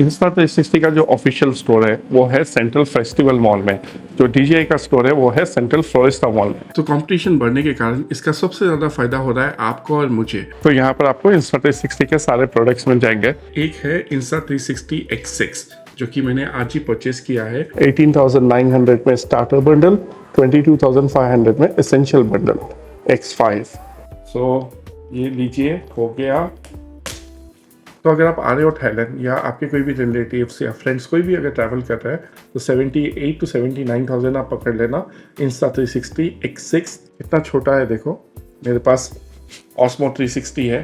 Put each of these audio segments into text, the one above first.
Insta360 का जो official store है वो है सेंट्रल फेस्टिवल मॉल में। जो DJI का स्टोर है वो है सेंट्रल फ्लोरिस्टा मॉल में। तो कंपटीशन बढ़ने के कारण इसका सबसे ज्यादा फायदा हो रहा है आपको और मुझे। तो यहाँ पर आपको Insta360 के सारे प्रोडक्ट्स मिल जाएंगे। एक है Insta360 X6 जो कि मैंने आज ही परचेस किया है। 18,900 में स्टार्टर बंडल, 22,500 में एसेंशियल बंडल X5। सो ये लीजिए, हो गया। तो अगर आप आ रहे हो थाईलैंड या आपके कोई भी रिलेटिव्स या फ्रेंड्स कोई भी अगर ट्रैवल कर रहा है तो 78 to 79,000 आप पकड़ लेना। Insta360 X6 इतना छोटा है, देखो मेरे पास Osmo 360 है।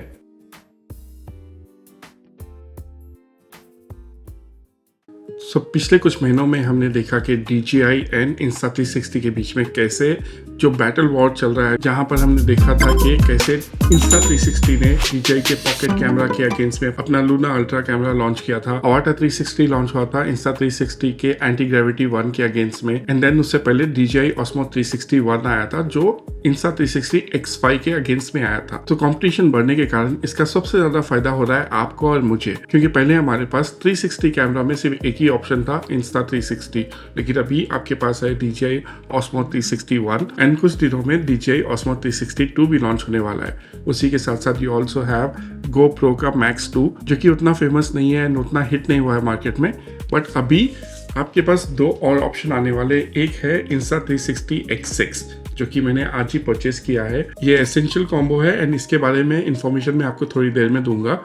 पिछले कुछ महीनों में हमने देखा कि DJI एंड Insta360 के बीच में कैसे जो बैटल वॉर चल रहा है, जहां पर हमने देखा था कि कैसे Insta360 ने DJI के पॉकेट कैमरा के अगेंस्ट में अपना लूना अल्ट्रा कैमरा लॉन्च किया था। Avata 360 लॉन्च हुआ था Insta360 के एंटी ग्रेविटी 1 के अगेंस्ट में, एंड देन उससे पहले DJI Osmo 360 1 आया था जो Insta360 X5 के अगेंस्ट में आया था। तो कंपटीशन बढ़ने के कारण इसका सबसे ज्यादा फायदा हो रहा है आपको और मुझे, क्योंकि पहले हमारे पास 360 कैमरा में सिर्फ एक ही ऑप्शन था Insta360, लेकिन अभी आपके पास है DJI Osmo 360 1 एंड कुछ दिनों में DJI Osmo 360 2 भी लॉन्च होने वाला है। उसी के साथ साथ यू ऑल्सो हैव GoPro का Max 2 जो कि उतना फेमस नहीं है एंड उतना हिट नहीं हुआ है मार्केट में, बट अभी आपके पास दो और ऑप्शन आने वाले। एक है Insta360 X6 जो कि मैंने आज ही परचेस किया है। ये एसेंशियल कॉम्बो है एंड इसके बारे में इंफॉर्मेशन मैं आपको थोड़ी देर में दूंगा।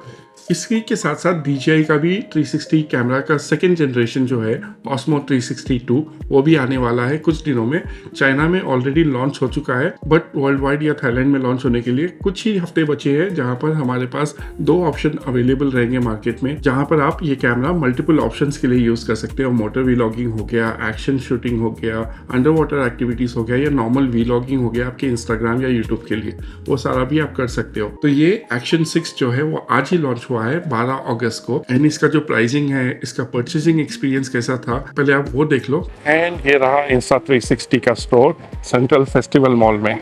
इसके के साथ साथ DJI का भी 360 कैमरा का सेकेंड जनरेशन जो है Osmo 360 2 वो भी आने वाला है कुछ दिनों में। चाइना में ऑलरेडी लॉन्च हो चुका है, बट वर्ल्ड वाइड या थाईलैंड में लॉन्च होने के लिए कुछ ही हफ्ते बचे हैं, जहां पर हमारे पास दो ऑप्शन अवेलेबल रहेंगे मार्केट में, जहां पर आप ये कैमरा मल्टीपल ऑप्शंस के लिए यूज कर सकते हो। मोटर वीलॉगिंग हो गया, एक्शन शूटिंग हो गया, अंडर वाटर एक्टिविटीज हो गया, या नॉर्मल वीलॉगिंग हो गया आपके इंस्टाग्राम या यूट्यूब के लिए, वो सारा भी आप कर सकते हो। तो ये एक्शन 6 जो है वो आज ही लॉन्च हुआ है 12 अगस्त को, एंड इसका जो प्राइसिंग है, इसका परचेसिंग एक्सपीरियंस कैसा था, पहले आप वो देख लो। एंड ये रहा Insta360 का स्टोर सेंट्रल फेस्टिवल मॉल में।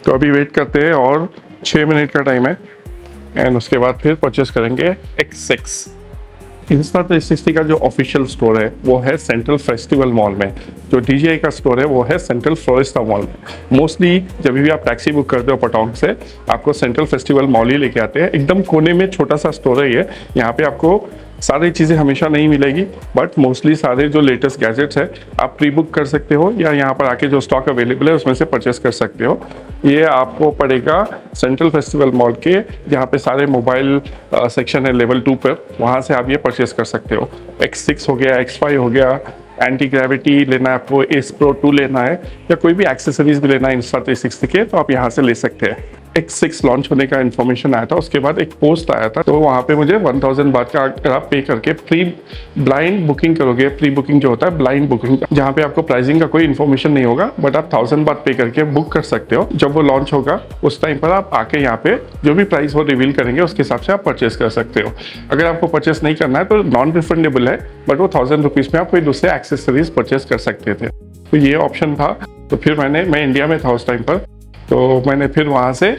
तो अभी वेट करते हैं और 6 मिनट का टाइम है एंड उसके बाद फिर परचेस करेंगे X6। Insta360 का जो ऑफिशियल स्टोर है वो है सेंट्रल फेस्टिवल मॉल में। जो DJI का स्टोर है वो है सेंट्रल फ्लोरिस्टा मॉल में। मोस्टली जब भी आप टैक्सी बुक करते हो पटोंग से, आपको सेंट्रल फेस्टिवल मॉल ही लेके आते हैं। एकदम कोने में छोटा सा स्टोर है ये। यहाँ पे आपको सारी चीज़ें हमेशा नहीं मिलेगी, बट मोस्टली सारे जो लेटेस्ट गैजेट्स है आप प्री बुक कर सकते हो या यहाँ पर आके जो स्टॉक अवेलेबल है उसमें से परचेस कर सकते हो। ये आपको पड़ेगा सेंट्रल फेस्टिवल मॉल के, जहाँ पे सारे मोबाइल सेक्शन है लेवल 2 पर, वहाँ से आप ये परचेस कर सकते हो। X6 हो गया, X5 हो गया, एंटी ग्रेविटी लेना है आपको, Ace Pro 2 लेना है, या कोई भी एक्सेसरीज भी लेना है Insta360 के, तो आप यहाँ से ले सकते हैं। X6 लॉन्च होने का इन्फॉर्मेशन आया था, उसके बाद एक पोस्ट आया था, तो वहाँ पे मुझे 1000 बात का अगर आप पे करके प्री ब्लाइंड बुकिंग करोगे, प्री बुकिंग जो होता है ब्लाइंड बुकिंग, जहाँ पे आपको प्राइसिंग का कोई इन्फॉर्मेशन नहीं होगा, बट आप 1000 बात पे करके बुक कर सकते हो। जब वो लॉन्च होगा उस टाइम पर आप आके यहाँ पे जो भी प्राइस वो रिवील करेंगे उसके हिसाब से आप परचेस कर सकते हो। अगर आपको परचेस नहीं करना है तो नॉन रिफंडेबल है, बट वो 1000 रुपीज़ में आप कोई दूसरे एक्सेसरीज परचेस कर सकते थे। तो ये ऑप्शन था। तो फिर मैं इंडिया में था उस टाइम पर, तो मैंने फिर वहाँ से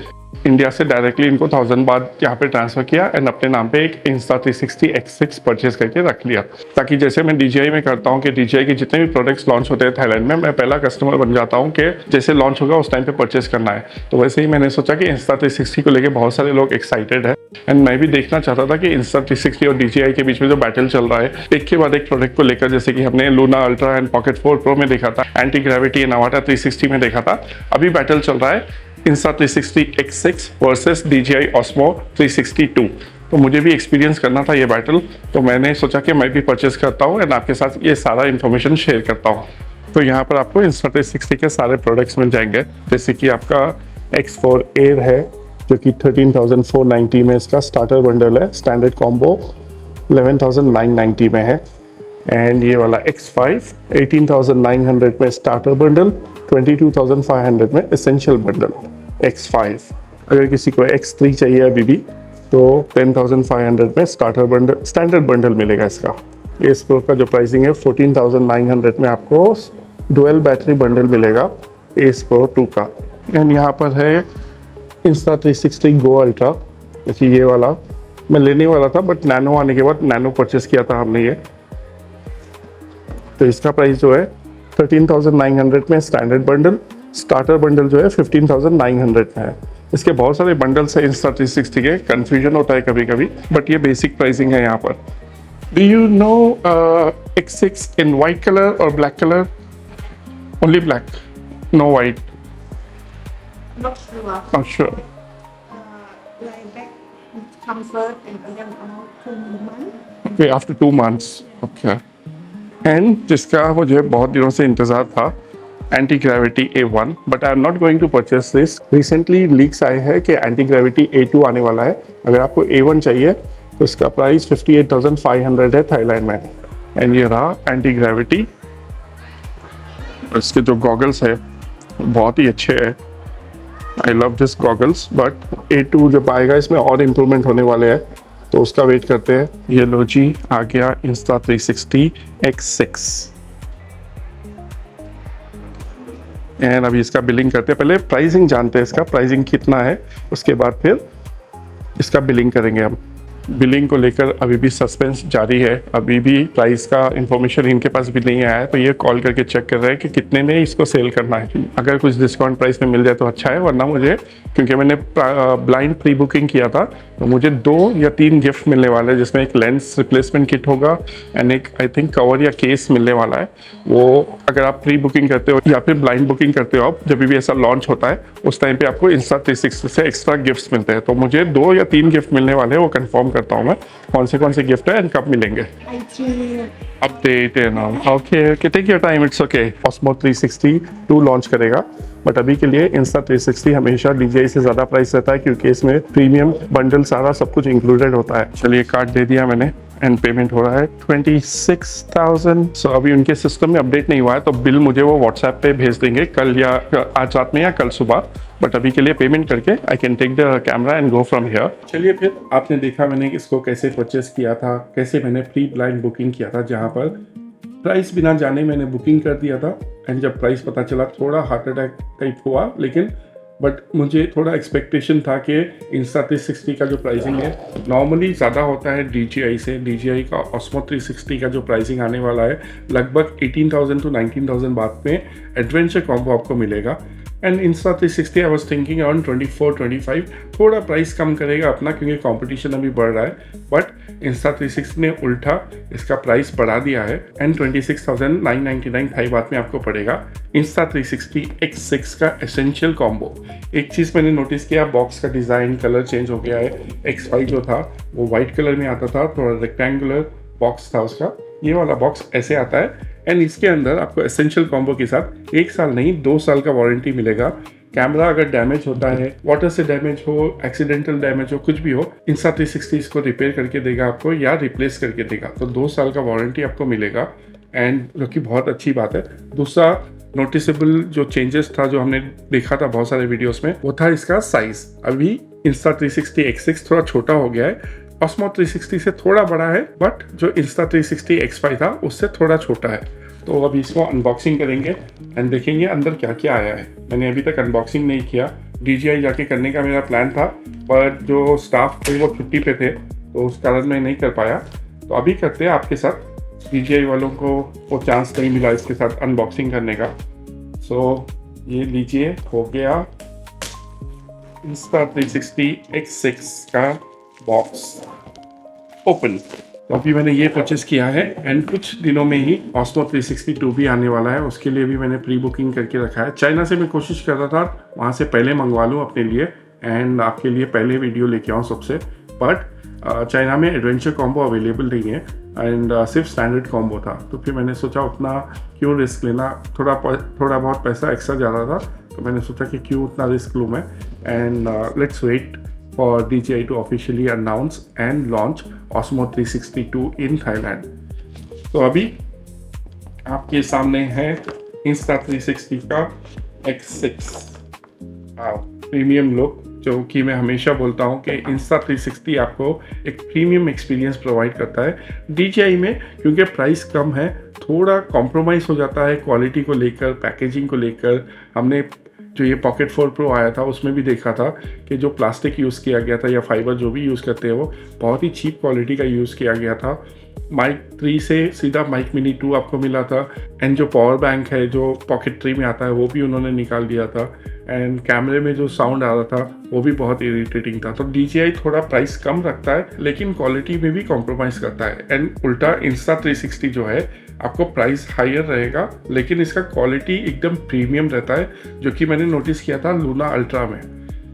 इंडिया से डायरेक्टली इनको 1000 बात यहाँ पे ट्रांसफर किया एंड अपने नाम पे एक Insta360 X6 परचेज करके रख लिया, ताकि जैसे मैं DJI में करता हूँ कि DJI के जितने भी प्रोडक्ट्स लॉन्च होते हैं थाईलैंड में, मैं पहला कस्टमर बन जाता हूँ कि जैसे लॉन्च होगा उस टाइम पे परचेज करना है। तो वैसे ही मैंने सोचा कि Insta360 को लेकर बहुत सारे लोग एक्साइटेड है एंड मैं भी देखना चाहता था कि Insta360 और DJI के बीच में जो बैटल चल रहा है एक के बाद एक प्रोडक्ट को लेकर, जैसे कि हमने Luna ultra and pocket 4 pro में देखा था, एंटी ग्रेविटी एंड Avata 360 में देखा था, अभी बैटल चल रहा है Insta360 X6 versus DJI Osmo 360 2। तो मुझे भी एक्सपीरियंस करना था ये बैटल, तो मैंने सोचा कि मैं भी परचेस करता हूँ एंड आपके साथ ये सारा इन्फॉर्मेशन शेयर करता हूँ। तो यहाँ पर आपको Insta360 के सारे प्रोडक्ट्स मिल जाएंगे, जैसे कि आपका X4 Air है जो कि 13,490 में इसका स्टार्टर बंडल है, स्टैंडर्ड कॉम्बो 11,990 में है, एंड ये वाला X5 18,900 में स्टार्टर बंडल, 22,500 में एसेंशियल बंडल X5। अगर किसी को X3 चाहिए अभी भी तो 10,500 में स्टार्टर बंडल स्टैंडर्ड बंडल मिलेगा इसका। Ace Pro का जो प्राइसिंग है 14,900 में आपको डुअल बैटरी बंडल मिलेगा Ace Pro 2 का। एंड यहाँ पर है Insta360 Go Ultra, देखिए ये वाला मैं लेने वाला था बट नैनो आने के बाद नैनो परचेस किया था हमने ये। तो इसका प्राइस जो है 13,900 में स्टैंडर्ड बंडल, स्टार्टर बंडल जो है 15,900 में है। इसके बहुत सारे बंडल्स है Insta360 के, कन्फ्यूजन होता है कभी कभी, बट ये बेसिक प्राइसिंग है यहाँ पर। Do you know X6 in white colour और black colour? Only black, no white? Not sure. Not sure. Like back come first and then about 2 months. Okay, after 2 months। Okay. And जिसका मुझे बहुत दिनों से इंतज़ार था, anti gravity A1, but I am not going to purchase this. Recently leaks आए हैं कि एंटी ग्रेविटी A2 आने वाला है। अगर आपको A1 चाहिए तो इसका प्राइस 58,500 है थाईलैंड में। एंड ये रहा एंटी ग्रेविटी। इसके जो गॉगल्स है बहुत ही अच्छे हैं। I love this goggles, but A2 जब आएगा इसमें और इम्प्रूवमेंट होने वाले हैं, तो उसका वेट करते हैं। ये लो जी, आ गया Insta360 X6। एंड अभी इसका बिलिंग करते हैं। पहले प्राइसिंग जानते हैं, इसका प्राइसिंग कितना है, उसके बाद फिर इसका बिलिंग करेंगे हम। बिलिंग को लेकर अभी भी सस्पेंस जारी है, अभी भी प्राइस का इंफॉर्मेशन इनके पास भी नहीं आया है। तो ये कॉल करके चेक कर रहे हैं कि कितने में इसको सेल करना है। अगर कुछ डिस्काउंट प्राइस में मिल जाए तो अच्छा है, वरना मुझे, क्योंकि मैंने ब्लाइंड प्री बुकिंग किया था, तो मुझे 2 या 3 गिफ्ट मिलने वाले हैं, जिसमें एक लेंस रिप्लेसमेंट किट होगा एंड एक आई थिंक कवर या केस मिलने वाला है। वो अगर आप प्री बुकिंग करते हो या फिर ब्लाइंड बुकिंग करते हो, आप जब भी ऐसा लॉन्च होता है उस टाइम पे आपको Insta360 से एक्स्ट्रा गिफ्ट्स मिलते हैं। तो मुझे 2 या 3 गिफ्ट मिलने वाले हैं, वो कंफर्म करता हूँ मैं कौन से गिफ्ट है एंड कब मिलेंगे। I see. अपडेट है ना। Okay, take your time, it's okay. Osmo 360 2 launch करेगा, बट अभी के लिए Insta360 हमेशा DJI से ज़्यादा प्राइस रहता है, क्योंकि इसमें प्रीमियम बंडल सारा सब कुछ इंक्लूडेड होता है। चलिए, कार्ड दे दिया मैंने एंड पेमेंट हो रहा है 26,000। सो अभी उनके सिस्टम में अपडेट नहीं हुआ है, तो बिल मुझे वो व्हाट्सएप पे भेज देंगे कल या आज रात में या कल सुबह। बट अभी के लिए पेमेंट करके I can take the camera and go from here. चलिए, फिर आपने देखा मैंने इसको कैसे परचेस किया था, कैसे मैंने प्री ब्लाइंड बुकिंग किया था, जहाँ पर प्राइस बिना जाने मैंने बुकिंग कर दिया था। एंड जब प्राइस पता चला थोड़ा हार्ट अटैक टाइप हुआ, लेकिन बट मुझे थोड़ा एक्सपेक्टेशन था कि Insta360 का जो प्राइसिंग है नॉर्मली ज़्यादा होता है DJI से। DJI का Osmo 360 का जो प्राइसिंग आने वाला है लगभग 18,000 to 19,000 बात में एडवेंचर कॉम्बो आपको मिलेगा। And Insta360 I was thinking around 24-25, थोड़ा प्राइस कम करेगा अपना, क्योंकि कंपटीशन अभी बढ़ रहा है। बट Insta360 ने उल्टा इसका प्राइस बढ़ा दिया है एंड 26,999 थाई बात में आपको पड़ेगा Insta360 X6 का एसेंशियल कॉम्बो। एक चीज़ मैंने नोटिस किया, बॉक्स का डिज़ाइन कलर चेंज हो गया है। X5 जो था वो वाइट कलर में आता था, थोड़ा रेक्टेंगुलर बॉक्स था उसका। ये वाला बॉक्स ऐसे आता है एंड इसके अंदर आपको एसेंशियल कॉम्बो के साथ 1 साल नहीं 2 साल का वारंटी मिलेगा। कैमरा अगर डैमेज होता है, वाटर से डैमेज हो, एक्सीडेंटल डैमेज हो, कुछ भी हो, Insta360 इसको रिपेयर करके देगा आपको या रिप्लेस करके देगा। तो 2 साल का वारंटी आपको मिलेगा एंड जो कि बहुत अच्छी बात है। दूसरा नोटिसेबल जो चेंजेस था, जो हमने देखा था बहुत सारे वीडियोस में, वो था इसका साइज। अभी Insta360 X6 थोड़ा छोटा हो गया है, Osmo 360 से थोड़ा बड़ा है, बट जो Insta360 X5 था उससे थोड़ा छोटा है। तो अभी इसको अनबॉक्सिंग करेंगे एंड देखेंगे अंदर क्या क्या आया है। मैंने अभी तक अनबॉक्सिंग नहीं किया, DJI जाके करने का मेरा प्लान था, पर जो स्टाफ थे वो छुट्टी पे थे, तो उस कारण मैं नहीं कर पाया। तो अभी करते हैं आपके साथ। DJI वालों को वो चांस नहीं मिला इसके साथ अनबॉक्सिंग करने का। सो ये लीजिए, हो गया Insta360 X6 का बॉक्स ओपन। तो अभी मैंने ये परचेस किया है एंड कुछ दिनों में ही Osmo 360 2 भी आने वाला है। उसके लिए भी मैंने प्री बुकिंग करके रखा है। चाइना से मैं कोशिश कर रहा था वहाँ से पहले मंगवा लूँ अपने लिए एंड आपके लिए पहले वीडियो लेके आऊँ सबसे। बट चाइना में एडवेंचर कॉम्बो अवेलेबल नहीं है एंड सिर्फ स्टैंडर्ड कॉम्बो था। तो फिर मैंने सोचा उतना क्यों रिस्क लेना, थोड़ा बहुत पैसा एक्स्ट्रा ज़्यादा था, तो मैंने सोचा कि क्यों उतना रिस्क लूँ मैं। And let's wait for DJI to officially announce and launch Osmo 360 2 in Thailand। तो अभी आपके सामने है Insta360 का X6 प्रीमियम लुक, जो कि मैं हमेशा बोलता हूँ कि Insta360 आपको एक प्रीमियम एक्सपीरियंस प्रोवाइड करता है। DJI में क्योंकि प्राइस कम है, थोड़ा कॉम्प्रोमाइज़ हो जाता है क्वालिटी को लेकर, पैकेजिंग को लेकर। हमने जो ये पॉकेट 4 प्रो आया था उसमें भी देखा था कि जो प्लास्टिक यूज़ किया गया था या फाइबर जो भी यूज़ करते हैं वो बहुत ही चीप क्वालिटी का यूज़ किया गया था। माइक 3 से सीधा माइक मिनी 2 आपको मिला था, एंड जो पावर बैंक है जो पॉकेट 3 में आता है वो भी उन्होंने निकाल दिया था, एंड कैमरे में जो साउंड आ रहा था वो भी बहुत इरिटेटिंग था। तो DJI थोड़ा प्राइस कम रखता है लेकिन क्वालिटी में भी कॉम्प्रोमाइज़ करता है, एंड उल्टा Insta360 जो है आपको प्राइस हायर रहेगा लेकिन इसका क्वालिटी एकदम प्रीमियम रहता है, जो कि मैंने नोटिस किया था लूना अल्ट्रा में।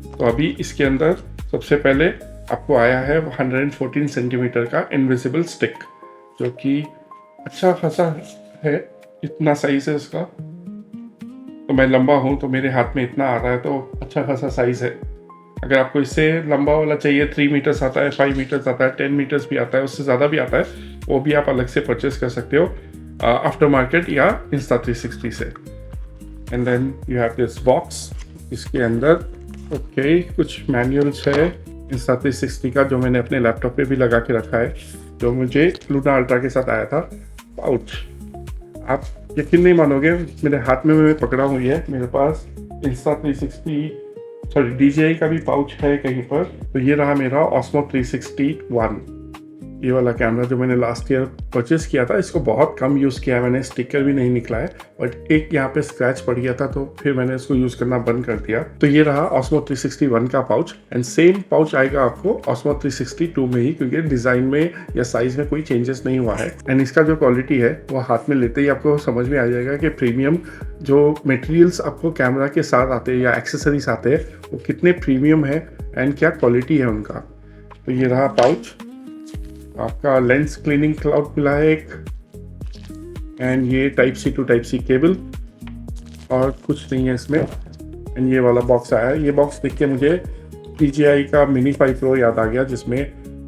तो अभी इसके अंदर सबसे पहले आपको आया है 114 सेंटीमीटर का इनविजिबल स्टिक, जो कि अच्छा खासा है, इतना साइज है इसका। तो मैं लंबा हूँ तो मेरे हाथ में इतना आ रहा है, तो अच्छा खासा साइज है। अगर आपको इससे लंबा वाला चाहिए 3 मीटर्स आता है, 5 मीटर्स आता है, 10 मीटर्स भी आता है, उससे ज़्यादा भी आता है, वो भी आप अलग से परचेस कर सकते हो आफ्टर मार्केट या Insta360 से। And then you have this box, इसके अंदर कुछ मैनुअल्स है Insta360 का, जो मैंने अपने लैपटॉप पे भी लगा के रखा है, जो मुझे लूना अल्ट्रा के साथ आया था। पाउच, आप यकीन नहीं मानोगे, मेरे हाथ में मैं पकड़ा हुई है, मेरे पास DJI का भी पाउच है कहीं पर। तो ये रहा मेरा Osmo 360 ONE, ये वाला कैमरा जो मैंने लास्ट ईयर परचेस किया था। इसको बहुत कम यूज़ किया है मैंने, स्टिकर भी नहीं निकला है, बट एक यहाँ पे स्क्रैच पड़ गया था तो फिर मैंने इसको यूज़ करना बंद कर दिया। तो ये रहा Osmo 360 ONE का पाउच, एंड सेम पाउच आएगा आपको Osmo 360 2 में ही, क्योंकि डिज़ाइन में या साइज़ में कोई चेंजेस नहीं हुआ है। एंड इसका जो क्वालिटी है वो हाथ में लेते ही आपको समझ में आ जाएगा कि प्रीमियम जो मटेरियल्स आपको कैमरा के साथ आते हैं या एक्सेसरीज आते हैं वो कितने प्रीमियम है एंड क्या क्वालिटी है उनका। तो ये रहा पाउच, आपका लेंस क्लीनिंग क्लाउड मिला है एक, एंड ये Type-C to Type-C केबल, और कुछ नहीं है इसमें। एंड ये वाला बॉक्स आया है। ये बॉक्स देख के मुझे DJI का Mini 5 Pro याद आ गया, जिसमें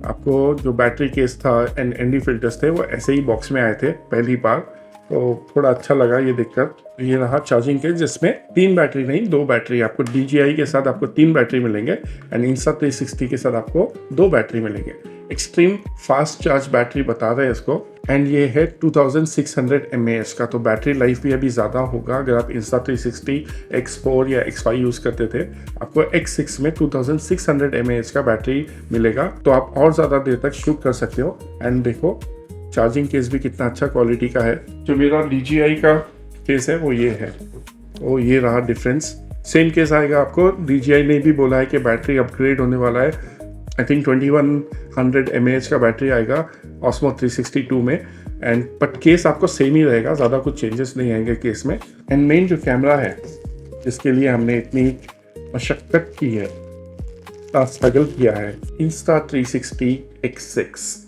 आपको जो बैटरी केस था एंड ND फिल्टर्स थे वो ऐसे ही बॉक्स में आए थे पहली बार, तो थोड़ा अच्छा लगा ये देखकर। ये रहा चार्जिंग केस, जिसमें 3 बैटरी नहीं 2 बैटरी, आपको DJI के साथ आपको 3 बैटरी मिलेंगे एंड Insta360 के साथ आपको 2 बैटरी मिलेंगे। एक्सट्रीम फास्ट चार्ज बैटरी बता रहे हैं इसको, एंड ये है 2600 mAh का, तो बैटरी लाइफ भी अभी ज़्यादा होगा। अगर आप Insta360 X4 या X5 यूज़ करते थे, आपको X6 में 2600 mAh का बैटरी मिलेगा, तो आप और ज़्यादा देर तक शूट कर सकते हो। एंड देखो चार्जिंग केस भी कितना अच्छा क्वालिटी का है। जो मेरा DJI का केस है वो ये है, तो ये रहा डिफरेंस। सेम केस आएगा आपको, DJI ने भी बोला है कि बैटरी अपग्रेड होने वाला है। आई थिंक 2100 mAh का बैटरी आएगा Osmo 360 2 में, एंड बट केस आपको सेम ही रहेगा, ज़्यादा कुछ चेंजेस नहीं आएंगे केस में। एंड मेन जो कैमरा है जिसके लिए हमने इतनी मशक्क़त की है, स्ट्रगल किया है, Insta360 X6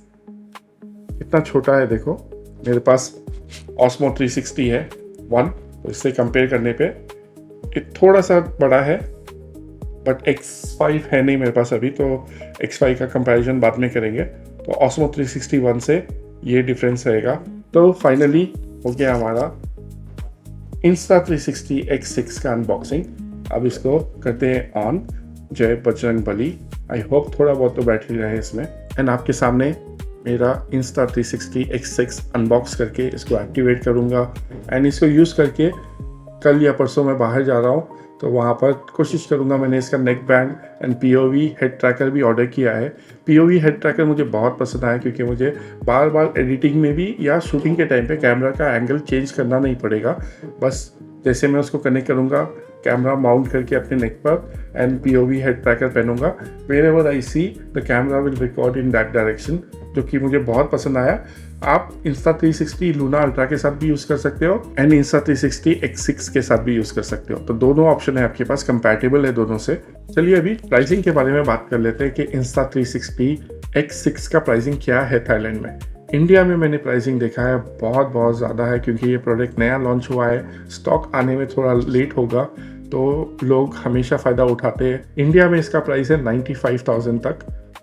इतना छोटा है। देखो मेरे पास Osmo 360 है 1, तो इससे कंपेयर करने पे ये थोड़ा सा बड़ा है, बट X5 है नहीं मेरे पास अभी, तो X5 का कंपैरिजन बाद में करेंगे। तो Osmo 360 ONE से ये डिफरेंस रहेगा। तो फाइनली हो गया हमारा Insta360 X6 का अनबॉक्सिंग। अब इसको करते हैं ऑन। जय बजरंग बली। आई होप थोड़ा बहुत तो बैटरी रहे इसमें। एंड आपके सामने मेरा Insta360 X6 अनबॉक्स करके इसको एक्टिवेट करूँगा, एंड इसको यूज़ करके कल या परसों मैं बाहर जा रहा हूँ तो वहाँ पर कोशिश करूँगा। मैंने इसका neck band and POV head tracker भी ऑर्डर किया है। POV हेड ट्रैकर मुझे बहुत पसंद आया, क्योंकि मुझे बार बार एडिटिंग में भी या शूटिंग के टाइम पे कैमरा का एंगल चेंज करना नहीं पड़ेगा। बस जैसे मैं उसको कनेक्ट करूँगा कैमरा माउंट करके अपने नेक पर एंड POV हेड ट्रैकर पहनूंगा, wherever I see the camera will record in that direction, जो कि मुझे बहुत पसंद आया। आप Insta360 लूना अल्ट्रा के साथ भी यूज़ कर सकते हो एंड Insta360 X6 के साथ भी यूज़ कर सकते हो, तो दोनों ऑप्शन है आपके पास, कंपैटिबल है दोनों से। चलिए अभी प्राइसिंग के बारे में बात कर लेते हैं कि Insta360 X6 का प्राइसिंग क्या है थाईलैंड में। इंडिया में मैंने प्राइसिंग देखा है बहुत ज़्यादा है, क्योंकि ये प्रोडक्ट नया लॉन्च हुआ है, स्टॉक आने में थोड़ा लेट होगा, तो लोग हमेशा फ़ायदा उठाते हैं। इंडिया में इसका प्राइस है 95,000 तक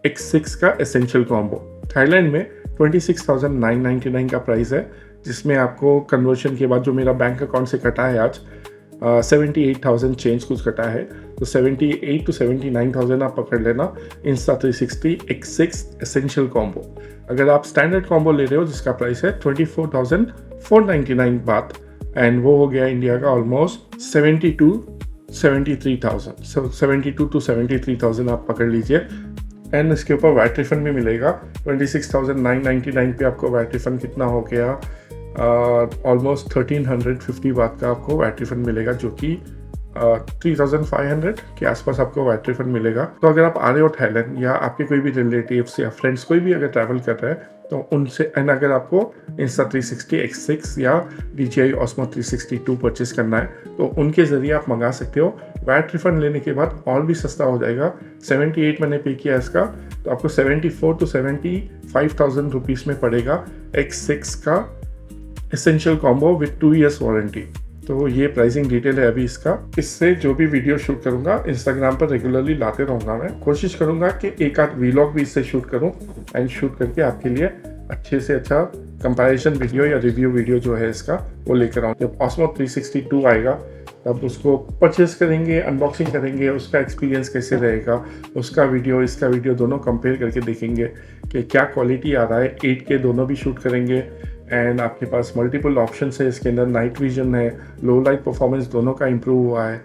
X6 का एसेंशियल कॉम्बो। थाईलैंड में 26,999 का प्राइस है, जिसमें आपको कन्वर्शन के बाद जो मेरा बैंक अकाउंट से कटा है आज 78,000 चेंज कुछ कटा है, तो 78 to 79,000 आप पकड़ लेना Insta360 X6 एसेंशियल कॉम्बो। अगर आप स्टैंडर्ड कॉम्बो ले रहे हो जिसका प्राइस है 24,499 बात, एंड वो हो गया इंडिया का ऑलमोस्ट 73,000, 72 to 73,000 आप पकड़ लीजिए। एंड इसके ऊपर वैट रिफंड भी मिलेगा। 26,999 पे आपको वैट रिफंड कितना हो गया, ऑलमोस्ट 1350 बात का आपको वैट रिफंड मिलेगा, जो कि 3500 के आसपास आपको वैट रिफंड मिलेगा। तो अगर आप आ रहे हो थाईलैंड, या आपके कोई भी रिलेटिव्स या फ्रेंड्स कोई भी अगर ट्रैवल कर रहे हैं, तो उनसे, एंड अगर आपको Insta360 X6 या DJI Osmo 360 परचेस करना है, तो उनके ज़रिए आप मंगा सकते हो। वैट रिफंड लेने के बाद और भी सस्ता हो जाएगा। 78 मैंने पे किया इसका, तो आपको 74 to 75,000 रुपीज़ में पड़ेगा X6 का essential combo with 2 years warranty. तो ये प्राइसिंग डिटेल है अभी इसका। इससे जो भी वीडियो शूट करूंगा इंस्टाग्राम पर रेगुलरली लाते रहूँगा। मैं कोशिश करूंगा कि एक आध वीलॉग भी इससे शूट करूं, एंड शूट करके आपके लिए अच्छे से अच्छा कंपैरिजन वीडियो या रिव्यू वीडियो जो है इसका वो लेकर आऊँ। जब Osmo 362 आएगा तब उसको परचेस करेंगे, अनबॉक्सिंग करेंगे, उसका एक्सपीरियंस कैसे रहेगा, उसका वीडियो इसका वीडियो दोनों कंपेयर करके देखेंगे कि क्या क्वालिटी आ रहा है। 8K दोनों भी शूट करेंगे, एंड आपके पास मल्टीपल ऑप्शन है इसके अंदर। नाइट विजन है, लो लाइट परफॉर्मेंस दोनों का इंप्रूव हुआ है।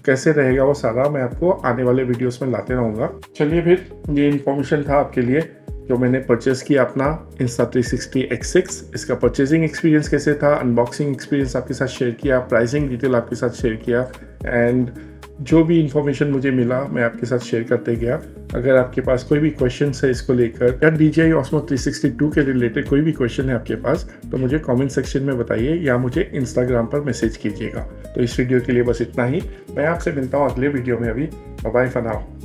कैसे रहेगा वो सारा मैं आपको आने वाले वीडियोस में लाते रहूँगा। चलिए फिर, ये इन्फॉर्मेशन था आपके लिए जो मैंने परचेस किया अपना Insta360 X6। इसका परचेजिंग एक्सपीरियंस कैसे था, अनबॉक्सिंग एक्सपीरियंस आपके साथ शेयर किया, प्राइसिंग डिटेल आपके साथ शेयर किया, एंड जो भी इन्फॉर्मेशन मुझे मिला मैं आपके साथ शेयर करते गया। अगर आपके पास कोई भी क्वेश्चन है इसको लेकर, या DJI Osmo 362 के रिलेटेड कोई भी क्वेश्चन है आपके पास, तो मुझे कमेंट सेक्शन में बताइए या मुझे इंस्टाग्राम पर मैसेज कीजिएगा। तो इस वीडियो के लिए बस इतना ही। मैं आपसे मिलता हूँ अगले वीडियो में। अभी बाय बाय फॉर नाउ।